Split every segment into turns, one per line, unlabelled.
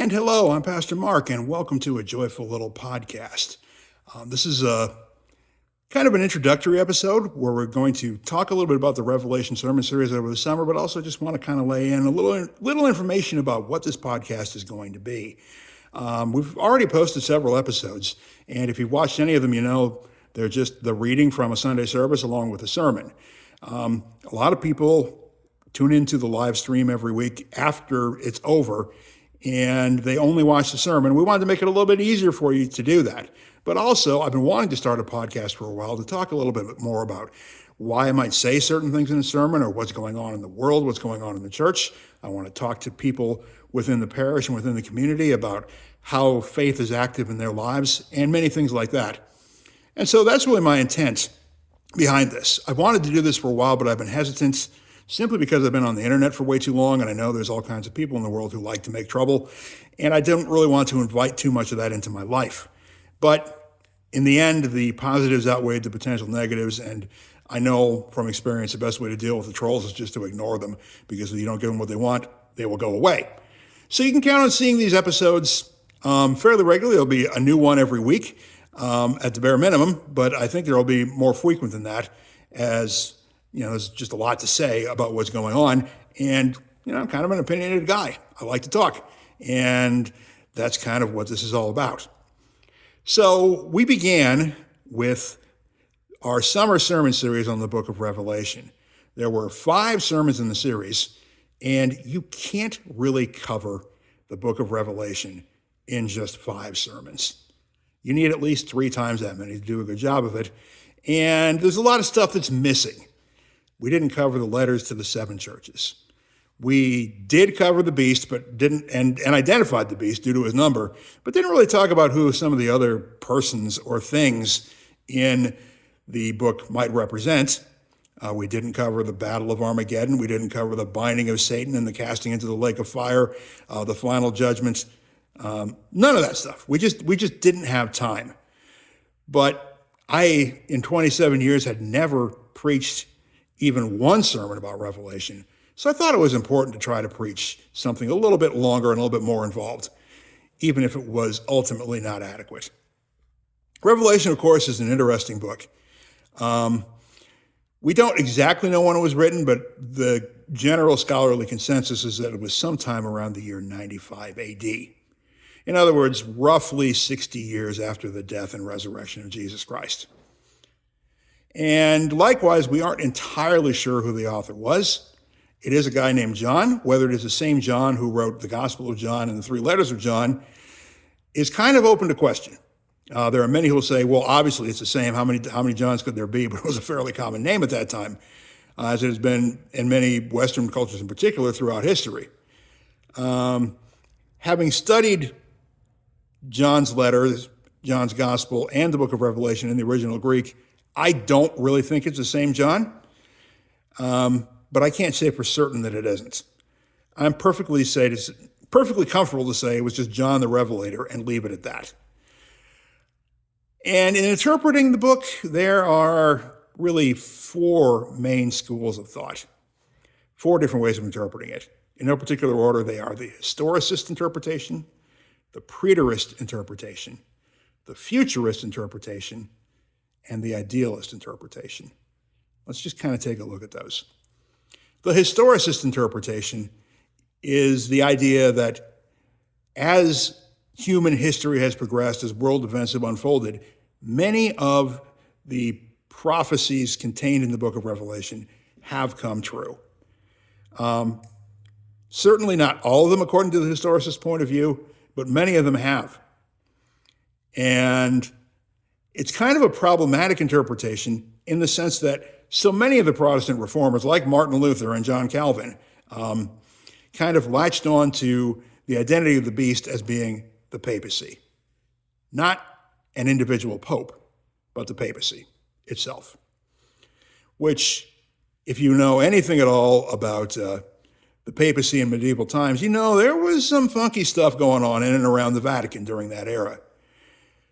And hello, I'm Pastor Mark, and welcome to a joyful little podcast. This is a kind of an introductory episode where we're going to talk a little bit about the Revelation sermon series over the summer, but also just want to kind of lay in a little information about what this podcast is going to be. We've already posted several episodes, and if you've watched any of them, you know they're just the reading from a Sunday service along with a sermon. A lot of people tune into the live stream every week after it's over, and they only watch the sermon. We wanted to make it a little bit easier for you to do that. But also, I've been wanting to start a podcast for a while to talk a little bit more about why I might say certain things in a sermon, or what's going on in the world, what's going on in the church. I want to talk to people within the parish and within the community about how faith is active in their lives and many things like that. And so that's really my intent behind this. I've wanted to do this for a while, but I've been hesitant simply because I've been on the internet for way too long, and I know there's all kinds of people in the world who like to make trouble, and I didn't really want to invite too much of that into my life. But in the end, the positives outweighed the potential negatives, and I know from experience the best way to deal with the trolls is just to ignore them, because if you don't give them what they want, they will go away. So you can count on seeing these episodes fairly regularly. There'll be a new one every week at the bare minimum, but I think there will be more frequent than that, as you know, there's just a lot to say about what's going on. And, you know, I'm kind of an opinionated guy. I like to talk. And that's kind of what this is all about. So we began with our summer sermon series on the book of Revelation. There were 5 sermons in the series, and you can't really cover the book of Revelation in just 5 sermons. You need at least 3 times that many to do a good job of it. And there's a lot of stuff that's missing. We didn't cover the letters to the 7 churches. We did cover the beast, but didn't, and identified the beast due to his number, but didn't really talk about who some of the other persons or things in the book might represent. We didn't cover the Battle of Armageddon. We didn't cover the binding of Satan and the casting into the lake of fire, the final judgment. None of that stuff. We just didn't have time. But I, in 27 years, had never preached even one sermon about Revelation. So I thought it was important to try to preach something a little bit longer and a little bit more involved, even if it was ultimately not adequate. Revelation, of course, is an interesting book. We don't exactly know when it was written, but the general scholarly consensus is that it was sometime around the year 95 AD. In other words, roughly 60 years after the death and resurrection of Jesus Christ. And likewise, we aren't entirely sure who the author was. It is a guy named John. Whether it is the same John who wrote the Gospel of John and the 3 letters of John is kind of open to question. There are many who will say, well, obviously it's the same. How many Johns could there be? But it was a fairly common name at that time, as it has been in many Western cultures in particular throughout history. Having studied John's letters, John's Gospel, and the book of Revelation in the original Greek, I don't really think it's the same John, but I can't say for certain that it isn't. I'm perfectly comfortable to say it was just John the Revelator and leave it at that. And in interpreting the book, there are really 4 main schools of thought, 4 different ways of interpreting it. In no particular order, they are the historicist interpretation, the preterist interpretation, the futurist interpretation, and the idealist interpretation. Let's just kind of take a look at those. The historicist interpretation is the idea that as human history has progressed, as world events have unfolded, many of the prophecies contained in the book of Revelation have come true. Certainly not all of them according to the historicist point of view, but many of them have. And it's kind of a problematic interpretation in the sense that so many of the Protestant reformers, like Martin Luther and John Calvin, kind of latched on to the identity of the beast as being the papacy. Not an individual pope, but the papacy itself. Which, if you know anything at all about the papacy in medieval times, you know there was some funky stuff going on in and around the Vatican during that era.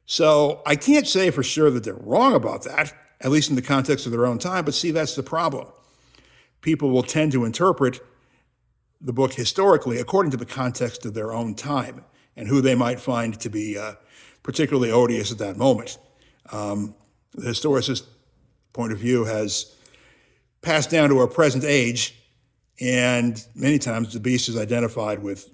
So I can't say for sure that they're wrong about that, at least in the context of their own time, but see, that's the problem. People will tend to interpret the book historically according to the context of their own time and who they might find to be particularly odious at that moment. The historicist point of view has passed down to our present age, and many times the beast is identified with,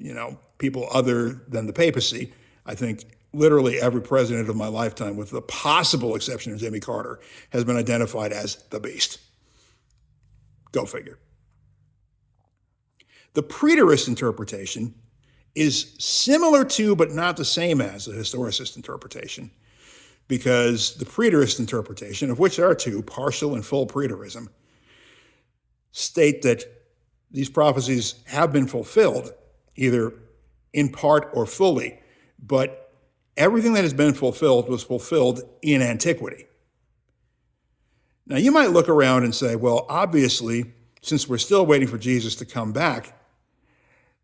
people other than the papacy. I think literally every president of my lifetime, with the possible exception of Jimmy Carter, has been identified as the beast. Go figure. The preterist interpretation is similar to, but not the same as, the historicist interpretation, because the preterist interpretation, of which there are two, partial and full preterism, state that these prophecies have been fulfilled, either in part or fully, but everything that has been fulfilled was fulfilled in antiquity. Now, you might look around and say, well, obviously, since we're still waiting for Jesus to come back,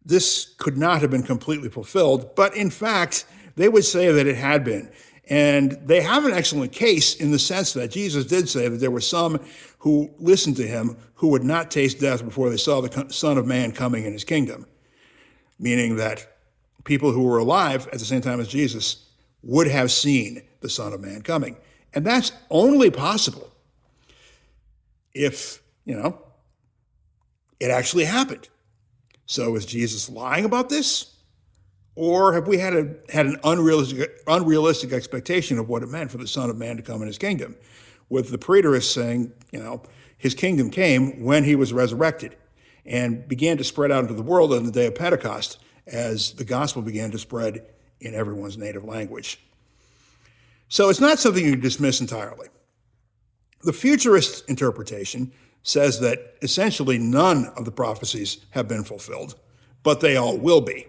this could not have been completely fulfilled, but in fact, they would say that it had been. And they have an excellent case in the sense that Jesus did say that there were some who listened to him who would not taste death before they saw the Son of Man coming in his kingdom, meaning that people who were alive at the same time as Jesus would have seen the Son of Man coming. And that's only possible if, it actually happened. So is Jesus lying about this? Or have we had an unrealistic expectation of what it meant for the Son of Man to come in his kingdom? With the preterists saying, his kingdom came when he was resurrected and began to spread out into the world on the day of Pentecost as the gospel began to spread in everyone's native language. So it's not something you can dismiss entirely. The futurist interpretation says that essentially none of the prophecies have been fulfilled, but they all will be.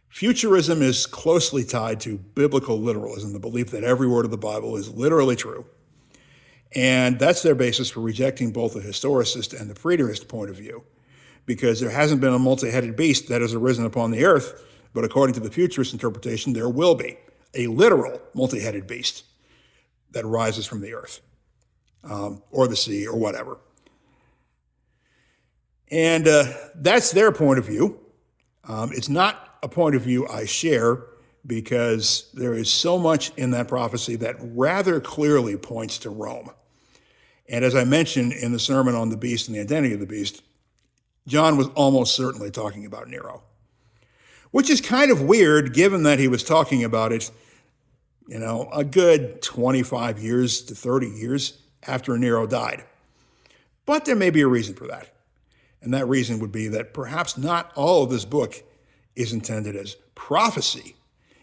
Futurism is closely tied to biblical literalism, the belief that every word of the Bible is literally true. And that's their basis for rejecting both the historicist and the preterist point of view, because there hasn't been a multi-headed beast that has arisen upon the earth, but according to the futurist interpretation, there will be a literal multi-headed beast that rises from the earth, or the sea, or whatever. And that's their point of view. It's not a point of view I share, because there is so much in that prophecy that rather clearly points to Rome. And as I mentioned in the sermon on the beast and the identity of the beast, John was almost certainly talking about Nero, which is kind of weird given that he was talking about it, a good 25 years to 30 years after Nero died. But there may be a reason for that. And that reason would be that perhaps not all of this book is intended as prophecy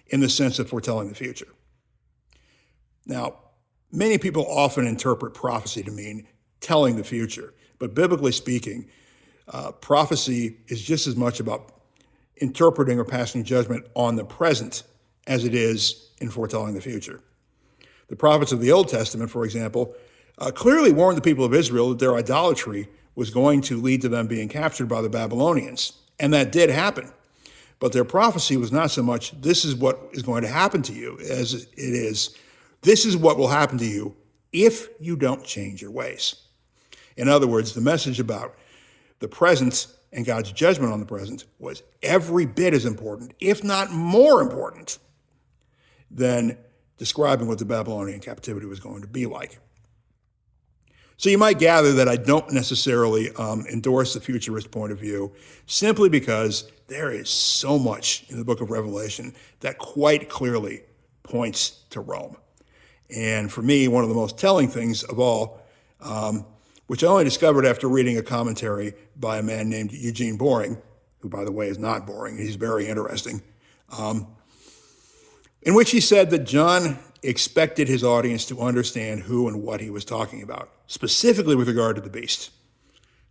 in the sense of foretelling the future. Now, many people often interpret prophecy to mean telling the future, but biblically speaking, prophecy is just as much about interpreting or passing judgment on the present as it is in foretelling the future. The prophets of the Old Testament, for example, clearly warned the people of Israel that their idolatry was going to lead to them being captured by the Babylonians, and that did happen. But their prophecy was not so much, this is what is going to happen to you, as it is, this is what will happen to you if you don't change your ways. In other words, the message about the present and God's judgment on the present was every bit as important, if not more important, than describing what the Babylonian captivity was going to be like. So you might gather that I don't necessarily endorse the futurist point of view, simply because there is so much in the book of Revelation that quite clearly points to Rome. And for me, one of the most telling things of all, which I only discovered after reading a commentary by a man named Eugene Boring, who, by the way, is not boring, he's very interesting, in which he said that John expected his audience to understand who and what he was talking about, specifically with regard to the beast.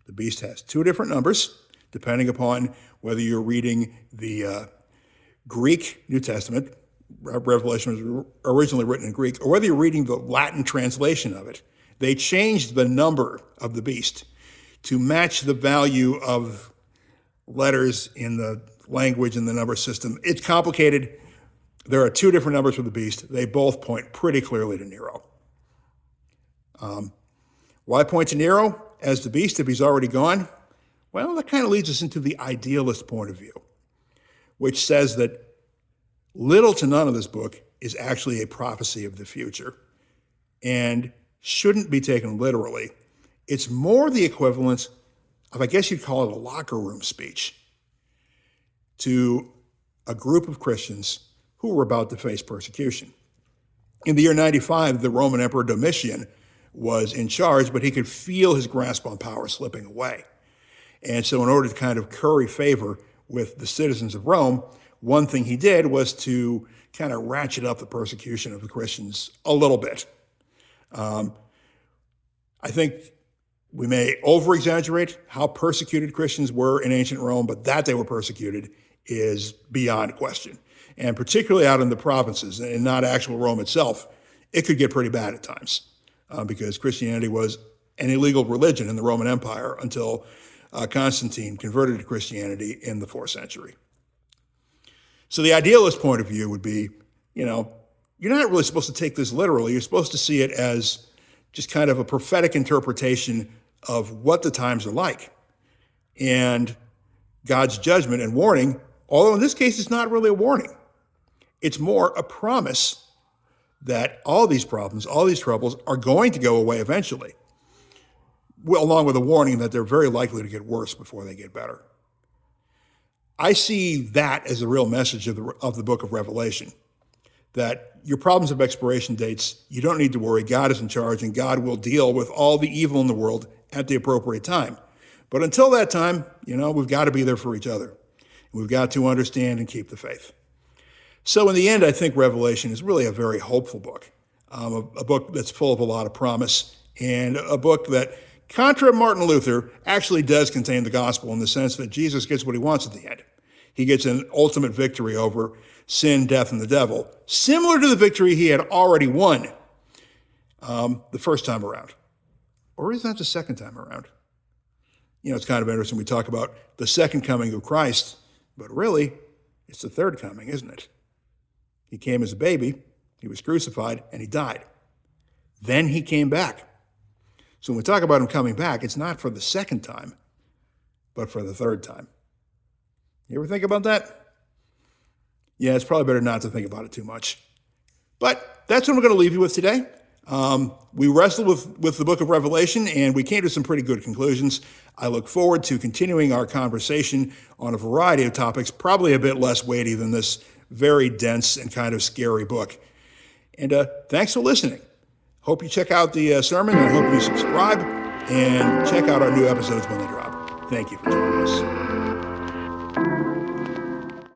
The beast has two different numbers, depending upon whether you're reading the Greek New Testament, Revelation was originally written in Greek, or whether you're reading the Latin translation of it. They changed the number of the beast to match the value of letters in the language and the number system. It's complicated. There are two different numbers for the beast. They both point pretty clearly to Nero. Why point to Nero as the beast if he's already gone? Well, that kind of leads us into the idealist point of view, which says that little to none of this book is actually a prophecy of the future and shouldn't be taken literally. It's more the equivalent of, I guess you'd call it a locker room speech to a group of Christians who were about to face persecution. In the year 95, the Roman Emperor Domitian was in charge, but he could feel his grasp on power slipping away. And so in order to kind of curry favor with the citizens of Rome, one thing he did was to kind of ratchet up the persecution of the Christians a little bit. I think we may over-exaggerate how persecuted Christians were in ancient Rome, but that they were persecuted is beyond question. And particularly out in the provinces and not actual Rome itself, it could get pretty bad at times because Christianity was an illegal religion in the Roman Empire until Constantine converted to Christianity in the 4th century. So the idealist point of view would be, you're not really supposed to take this literally. You're supposed to see it as just kind of a prophetic interpretation of what the times are like. And God's judgment and warning, although in this case it's not really a warning. It's more a promise that all these problems, all these troubles are going to go away eventually, along with a warning that they're very likely to get worse before they get better. I see that as the real message of the book of Revelation, that your problems of expiration dates, you don't need to worry. God is in charge, and God will deal with all the evil in the world at the appropriate time. But until that time, we've got to be there for each other. We've got to understand and keep the faith. So in the end, I think Revelation is really a very hopeful book, a book that's full of a lot of promise, and a book that, contra Martin Luther, actually does contain the gospel in the sense that Jesus gets what he wants at the end. He gets an ultimate victory over sin, death, and the devil, similar to the victory he had already won the first time around. Or is that the second time around? It's kind of interesting. We talk about the second coming of Christ, but really, it's the third coming, isn't it? He came as a baby, he was crucified, and he died. Then he came back. So when we talk about him coming back, it's not for the second time, but for the third time. You ever think about that? Yeah, it's probably better not to think about it too much. But that's what I'm going to leave you with today. We wrestled with the book of Revelation, and we came to some pretty good conclusions. I look forward to continuing our conversation on a variety of topics, probably a bit less weighty than this very dense and kind of scary book. And thanks for listening. Hope you check out the sermon, and I hope you subscribe and check out our new episodes when they drop. Thank you for joining us.